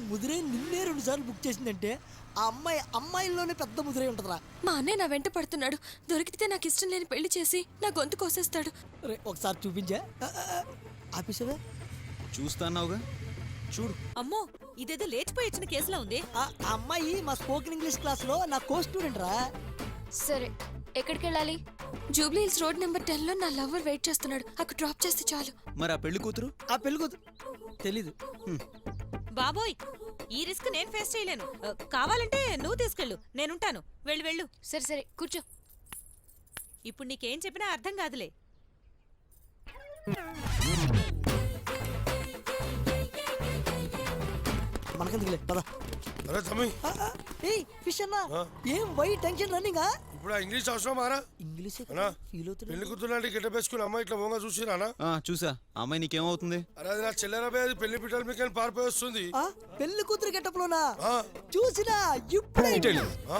ముదిరే నిన్నే 2 సార్లు బుక్ చేసిందంటే ఆ అమ్మాయిల్లోనే పెద్ద ముదిరే ఉంటుందిరా. మా అన్నయ్య నా వెంట పడుతున్నాడు. దొరికితే నాకు ఇష్టం లేని పెళ్లి చేసి నా గొంతు కోసేస్తాడు. ఒకసారి చూపించా ఆఫీసవే చూస్తాన్నావుగా, చూడు. అమ్మో, ఇదేదో లేచిపోయి వచ్చిన కేసులో ఉంది. ఆ అమ్మాయి మా స్పోకెన్ ఇంగ్లీష్ క్లాస్ లో నా కో స్టూడెంట్ రా. సరే, ఎక్కడికి వెళ్ళాలి? జూబ్లీ హిల్స్ రోడ్ నెంబర్ 10 లో నా లవర్ వెయిట్ చేస్తున్నాడు. అక్కడ డ్రాప్ చేస్తే చాలు. మరి ఆ పెళ్లి కూతురు? ఆ పెళ్లి కూతురు తెలీదు. బాబోయ్, ఈ రిస్క్ నేను ఫేస్ చేయలేను. కావాలంటే నువ్వు తీసుకెళ్ళు, నేనుంటాను. వెళ్ళు వెళ్ళు. సరే సరే, కూర్చో. ఇప్పుడు నీకేం చెప్పినా అర్థం కాదులే. మనకెందుకులే పద. అరే తమ్మి, ఏయ్ ఫిష్ అన్న, ఏం వై టెన్షన్ రన్నింగ్? ఇప్పుడు ఇంగ్లీష్ అవసరం మారా? ఇంగ్లీష్ అన్నా, ఫీల్ అవుతుంది. పెళ్లి కూతురు గెటప్ వేసుకుని అమ్మాయి ఇట్లా మోగా చూసిరానా? చూసా. అమ్మాయి నీకేమవుతుంది? అరే అది నా చెల్లెలపై అది పెళ్లి పిట్టలు మీకు పారిపోయి వస్తుంది. పెళ్లి కూతురు గెటప్ లోనా? ఆ, చూసినా ఇప్పుడే. ఆ?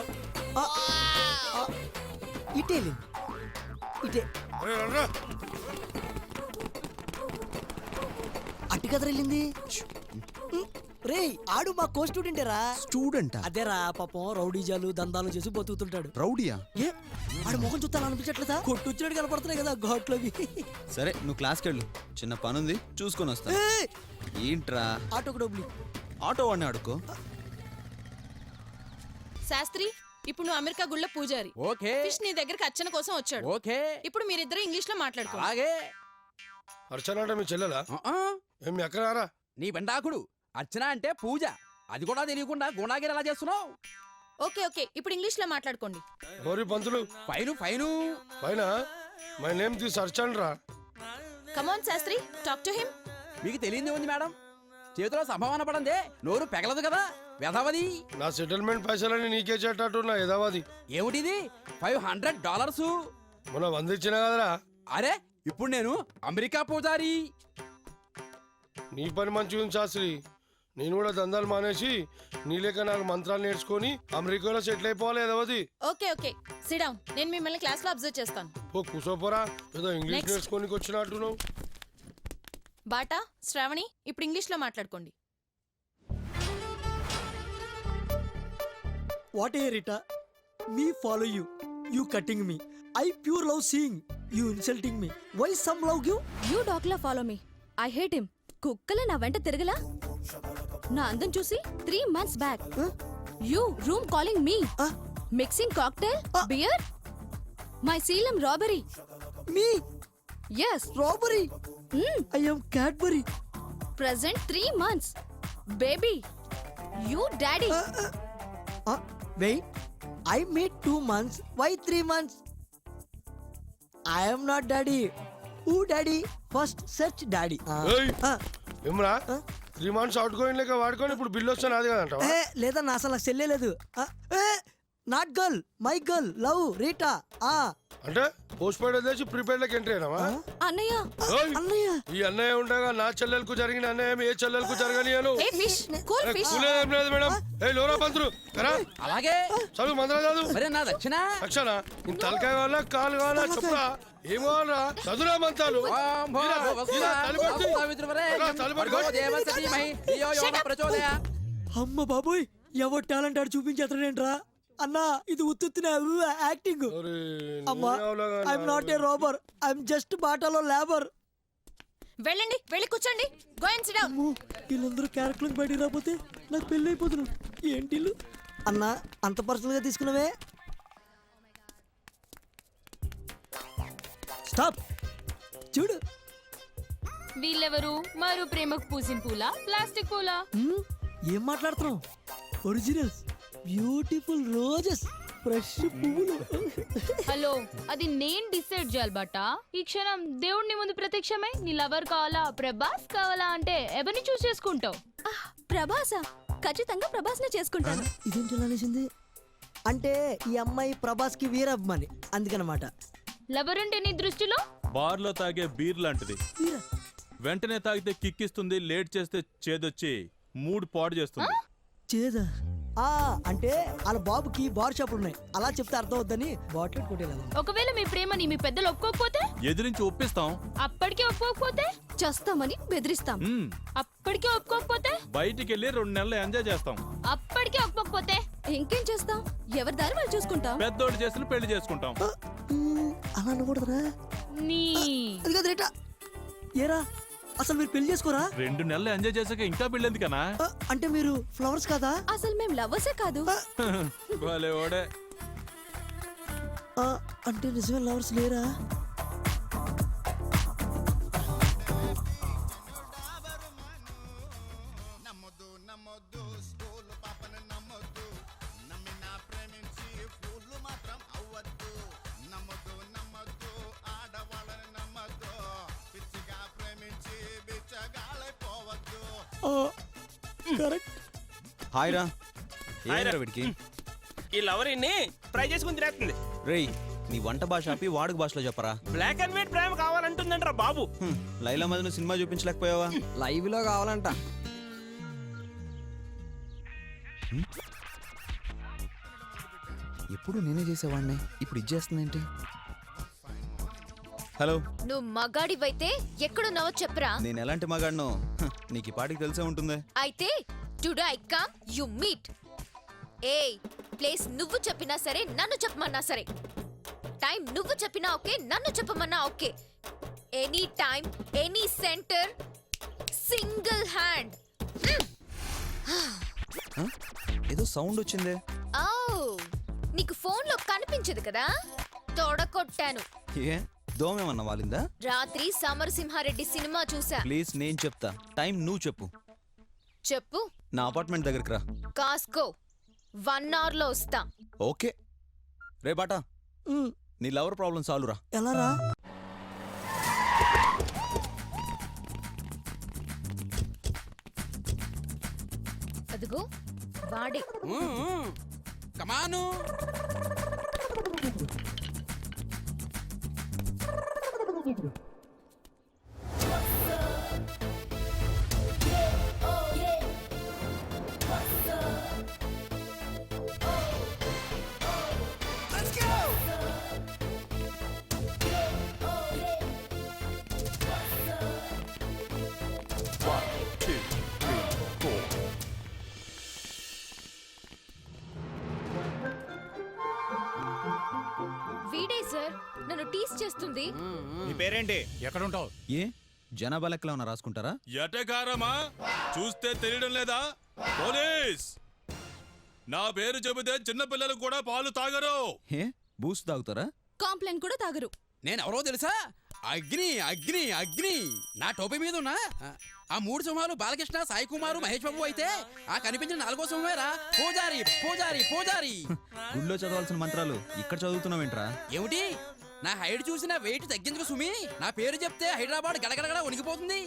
ఇటేలి ఇటే అరే రండ్రా. అట్టి కదర వెళ్ళింది. రే ఆడు మా కో స్టూడెంటేరా. స్టూడెంట్? అదేరా, పాపం రౌడీజాలు దందాలు చేసి బతుకుతుంటాడు. రౌడీయా? ఏ ఆడు ముఖం చూస్తాను అనిపించట్లేదా? కొట్టుచ్చాడు కనపడుతున్నాయి కదా ఘాట్లోవి. సరే, నువ్వు క్లాస్కి వెళ్ళు. చిన్న పని ఉంది, చూసుకొని వస్తా. ఏంట్రా? ఆటోకు డబ్బులు. ఆటో వాడిని అడుకో. శాస్త్రి, ఇప్పుడు నువ్వు అమెరికా గుళ్ళ పూజారి. ఓకే. ఫిష్ నీ దగ్గరికి అర్చన కోసం వచ్చాడు. ఓకే. ఇప్పుడు మీరిద్దరు ఇంగ్లీష్ లో మాట్లాడుకో. అలాగే. అర్చన అంటే మీ చెల్లెలా? ఏం మీ అక్కనారా? నీ బండాకుడు. అర్చన అంటే పూజ. అది కూడా తెలియకుండా గుణాగిరి ఎలా చేస్తున్నావు? ఓకే ఓకే, ఇప్పుడు ఇంగ్లీష్ లో మాట్లాడుకోండి. గౌరీ పంతులు. Fine fine. పైన మై నేమ్ దిస్ అర్చన్ రా. Come on Shastri, talk to him. మీకు తెలియంది ఉంది మేడం. చేతిలో సంభావన పడందే నోరు పెగలదు కదా వ్యధవది. నా సెటిల్మెంట్ పైసలని నీకే చేటట్టు నా ఎదవాది. ఏమిటిది? $500. మొన్న 100 ఇచ్చినా కదరా. అరే, ఇప్పుడు నేను అమెరికా పూజారి. నీ పని మంచిగా ఉంది శాస్త్రి. నేను కూడా దందాలు మానేసి నీలేక 4 మంత్రాలు నేర్చుకొని అమెరికాలో సెటిల్ అయిపోవాలి ఎదవది. Okay okay, sit down. నేను మిమ్మల్ని క్లాస్ లో అబ్జర్వ్ చేస్తాను. ఓ కూసోపోరా, ఏదో ఇంగ్లీష్ Next. నేర్చుకోనికి వచ్చినట్టున్నావు. బాటా, శ్రావణి, ఇప్పుడు ఇంగ్లీష్ లో మాట్లాడుకోండి. What a Rita, me follow you, you cutting me. I pure love seeing you insulting me. Why some love give? You డాగ్లా follow me. I hate him. కుక్కల నా వెంట తిరగలా? నా అందం చూసి 3 months back you room calling me, mixing cocktail beer, my సీలం robbery. Me yes, robbery. I am Cadbury. Present 3 months. Baby, you daddy. Wait, I made 2 months. Why 3 months? I am not daddy. Who daddy? First search daddy. ఏయ్, ఏమరా 3 months out going లెక్క వాడుకొని ఇప్పుడు bill వస్తే నాది కదంటావా? లేదన్నా, అసలు నాకు చెల్లెలేదు. Not girl, my girl, love Rita. అంటే పోస్ట్ పెయిడ్ వదిలేసి ప్రీపెయిడ్ లెక్క ఎంట్రీ అయినావా? అన్నయ్య. అన్నయ్య, ఈ అన్నయ్య ఉండగా నా చెల్లెలకు జరిగిన అన్నయ్యం ఏ చెల్లెలకు జరగనియను. ఏ ఫిష్, కూల్ ఫిష్. కూలేం లేదు మేడం. ఏ లోరా పంతులు కరా అలాగే. చదువు మంత్రం చదువు. మరి నా దక్షిణ రక్షణ నీ తలకాయ కావాలా కాలు కావాలా చెప్పురా? ఏం కావాలరా? చదువురా మంత్రాలు. అమ్మ బాబోయ్, ఎవరు టాలెంట్ ఆడు చూపించేస్తాడేంట్రా? అన్నా, ఇది ఉత్తుత్తిన యాక్టింగ్. అమ్మా, I'm not a robber, I'm just బాటాలో లేబర్. వెళ్ళండి, వెళ్ళి కూర్చోండి. Go and sit down. వీళ్ళందరూ క్యారెక్టర్లకు బయటికి రాకపోతే నాకు పెళ్లి అయిపోతున్నాడు. ఏంటి అన్నా అంత పర్సనల్ గా తీసుకున్నావే? స్టాప్. చూడు, వీళ్ళెవరు? మరో ప్రేమకు పూసిన పూల, ప్లాస్టిక్ పూల? ఏం మాట్లాడుతున్నావు? ఒరిజినల్స్, బ్యూటిఫుల్ రోజెస్, ఫ్రెష్ పువ్వులు. హలో, అది నేను డిసైడ్ చేయాలి బట. ఈ క్షణం దేవుడిని ముందు ప్రత్యక్షమై నీ లవర్ కావాలా ప్రభాస్ కావాలా అంటే ఎవరిని చూస్ చేసుకుంటావు? ప్రభాసా? ఖచ్చితంగా ప్రభాస్ నే చేసుకుంటాను. ఇదేంటి అనేసింది? అంటే ఈ అమ్మాయి ప్రభాస్ కి వీరాభిమాని అందుకనమాట. లవర్ అంటే నీ దృష్టిలో బార్లో తాగే బీర్ లాంటిది. వెంటనే తాగితే కిక్కిస్తుంది, లేట్ చేస్తే చేదొచ్చి మూడ్ పాడు చేస్తుంది. చేదా? అంటే వాళ్ళ బాబుకి బార్ షాపులు ఉన్నాయి, అలా చెప్తే అర్థం అవుద్దని బాటిల్ కొట్టేయాలి. ఒకవేళ మీ ప్రేమని మీ పెద్దలు ఒప్పుకోకపోతే? ఎదిరించి ఒప్పిస్తాం. అప్పటికే ఒప్పుకోకపోతే చేస్తామని బెదిరిస్తాం. మ్మ్. అప్పటికే ఒప్పుకోకపోతే? బయటికి వెళ్ళి 2 నెలలు ఎంజాయ్ చేస్తాం. అప్పటికే ఒప్పుకోకపోతే ఇంకేం చేస్తాం? ఎవరి దారి వాళ్ళు చూసుకుంటాం. పెద్దోళ్ళు చేసిన పెళ్లి చేసుకుంటాం. అలా అనకూడదురా. నీ అది కాదు రేటా. ఏరా అసలు మీరు పెళ్లి చేసుకోరా? 2 నెలలు ఎంజాయ్ చేసాక ఇంకా పెళ్లి ఎందుకనా? అంటే మీరు ఫ్లవర్స్ కదా? అసలు మేము లవ్వర్సే కాదు. భలే ఓడే. అంటే నిజమే లవర్స్ లేరా? కరెక్ట్. హాయ్ రా. ఏమైనా వీడికి? ఈ లవరీని ట్రై చేసుకుని తినేస్తుంది. రేయ్ నీ వంట భాష ఆపి వాడుక భాషలో చెప్పరా. బ్లాక్ అండ్ వైట్ ప్రేమ కావాలంటుందంటరా బాబు. లైలా మధ్యన సినిమా చూపించలేకపోయావా? లైవ్ లో కావాలంట. ఎప్పుడు నేనే చేసేవాడిని, ఇప్పుడు ఇచ్చేస్తుందేంటి? హలో, నువ్వు మగాడివైతే ఎక్కడున్నావో చెప్పరా. నేను ఎలాంటి మగాడినో నీకు ఈ పాటికి తెలిసే ఉంటుంది. అయితే today I come you meet. ఏయ్ ప్లేస్ నువ్వు చెప్పినా సరే, నన్ను చెప్పమన్నా సరే. టైం నువ్వు చెప్పినా ఓకే, నన్ను చెప్పమన్నా okay. Any time, any centre, single hand. ఏదో సౌండ్ వచ్చిందే. ఓ నీకు ఫోన్ లో కనిపించదు కదా, తొడకొట్టాను. ఏ దోమేమన్నా వాలిందా? రాత్రి సమరసింహారెడ్డి సినిమా చూసా. ప్లీజ్ నేను చెప్తా, టైం నువ్వు చెప్పు. చెప్పు. నా అపార్ట్మెంట్ దగ్గరికి రా. కాస్కో 1 hour లో వస్తా. ఓకే. రే బాటా, నీ లవర్ ప్రాబ్లం సాల్వ్ రా. ఎలా రా? అదిగో వాడే. కమాను. వీడే సార్ నన్ను టీస్ చేస్తుంది. నీ పేరేంటి? ఎక్కడుంటావు? ఏ జనాభా లెక్కలో ఉన్న రాసుకుంటారా? ఎటకారమా? చూస్తే తెలియడం లేదా? పోలీస్! నా పేరు చెబితే చిన్నపిల్లలు కూడా పాలు తాగరు. ఏ బూస్ట్ తాగుతారా? కాంప్లైంట్ కూడా తాగరు. నేను ఎవరో తెలుసా? అగ్ని అగ్ని అగ్ని. నా టోపీ మీద ఉన్నా ఆ 3 సింహాలు బాలకృష్ణ, సాయి కుమారు, మహేష్ బాబు అయితే ఆ కనిపించిన 4వ సింహమేరా పూజారి పూజారి పూజారి. గుళ్ళో చదవాల్సిన మంత్రాలు ఇక్కడ చదువుతున్నావేంట్రా? ఏమిటి నా హైట్ చూసిన వెయిట్ తగ్గించుకు సుమి. నా పేరు చెప్తే హైదరాబాద్ గడగడగడ వణికిపోతుంది.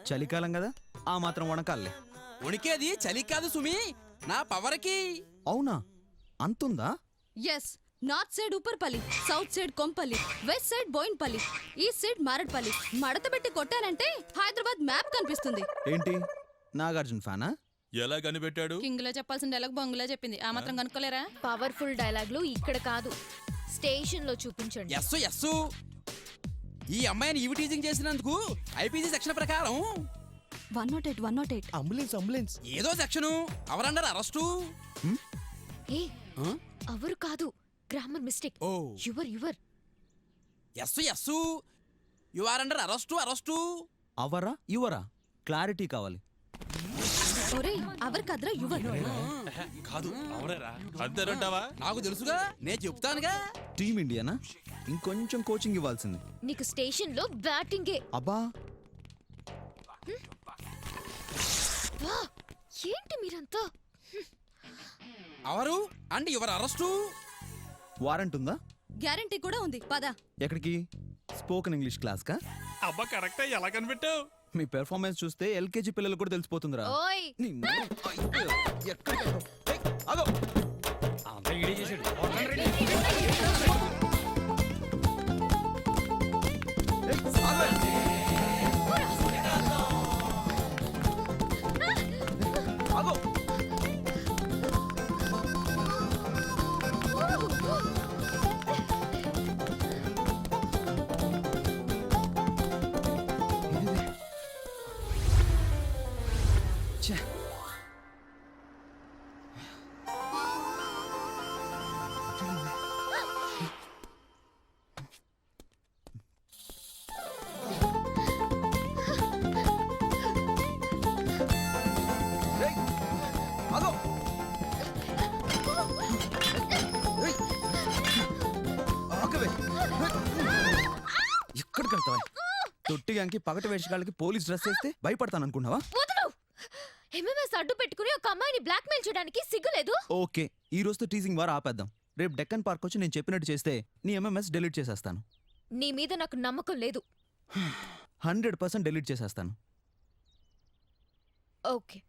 చలికాలం కదా, ఆ మాత్రం వణకాలే. వణికేది చలి కాదు సుమి, నా పవర్కి. అవునా, అంతుందా? Yes. North side Upparpally, south side Kompally, west side Bowenpally, east side Marredpally. మడత పెట్టి కొట్టానంటే హైదరాబాద్ మ్యాప్ కనిపిస్తుంది. ఏంటి నాగార్జున ఫ్యానా? ఎలా కనిపెట్టాడు? కింగ్ లో చెప్పాల్సిన డైలాగ్ బొంగులో చెప్పింది. ఆ మాత్రం కనుక్కోలేరా? పవర్ఫుల్ డైలాగ్లు ఇక్కడ కాదు, స్టేషన్ లో చూపించండి. Yes yes. ఈ అమ్మాయిని ఈవి టీజింగ్ చేసినందుకు ఐపీసీ సెక్షన్ ప్రకారం 108. Ambulance ambulance. ఏదో సెక్షను అవరండర్ అరెస్టు. ఏ అవరు కాదు, grammar mistake. Oh your yes yes. You are under arrest. అవరా యువరా? క్లారిటీ కావాలి. ఒరే అవర్ కద్రా యువర్. కాదు అవునరా, అంతేనంటావా? నాకు తెలుసుగా, నేను చెప్తానుగా. టీమ్ ఇండియానా? ఇంకొంచెం కోచింగ్ ఇవ్వాల్సింది. నీకు స్టేషన్ లో బ్యాటింగే. అబ్బా వా, ఏంటి మీరంతా? Our and your arrest. Warrant ఉందా? గ్యారంటీ కూడా ఉంది. పద. ఎక్కడికి? స్పోకెన్ ఇంగ్లీష్ క్లాస్ కా? అబ్బా కరెక్టా, ఎలా కనిపెట్టావు? మీ పెర్ఫార్మెన్స్ చూస్తే ఎల్కేజీ పిల్లలు కూడా తెలిసిపోతుందిరా. ఓయ్ తొట్టిగానికి పగటి వేషగాళ్ళకి పోలీస్ డ్రెస్ వేస్తే భయపడతాను అనుకున్నావా? వదలు. ఎంఎంఎస్ అడ్డు పెట్టుకుని ఒక అమ్మాయిని బ్లాక్మెయిల్ చేయడానికి సిగ్గులేదు. ఓకే, ఈ రోజుతో టీజింగ్ వారు ఆపేద్దాం. రేపు డెక్కన్ పార్క్ వచ్చి నేను చెప్పినట్టు చేస్తే నీ ఎంఎంఎస్ డిలీట్ చేసేస్తాను. నీ మీద నాకు నమ్మకం లేదు. 100% డిలీట్ చేసేస్తాను. ఓకే.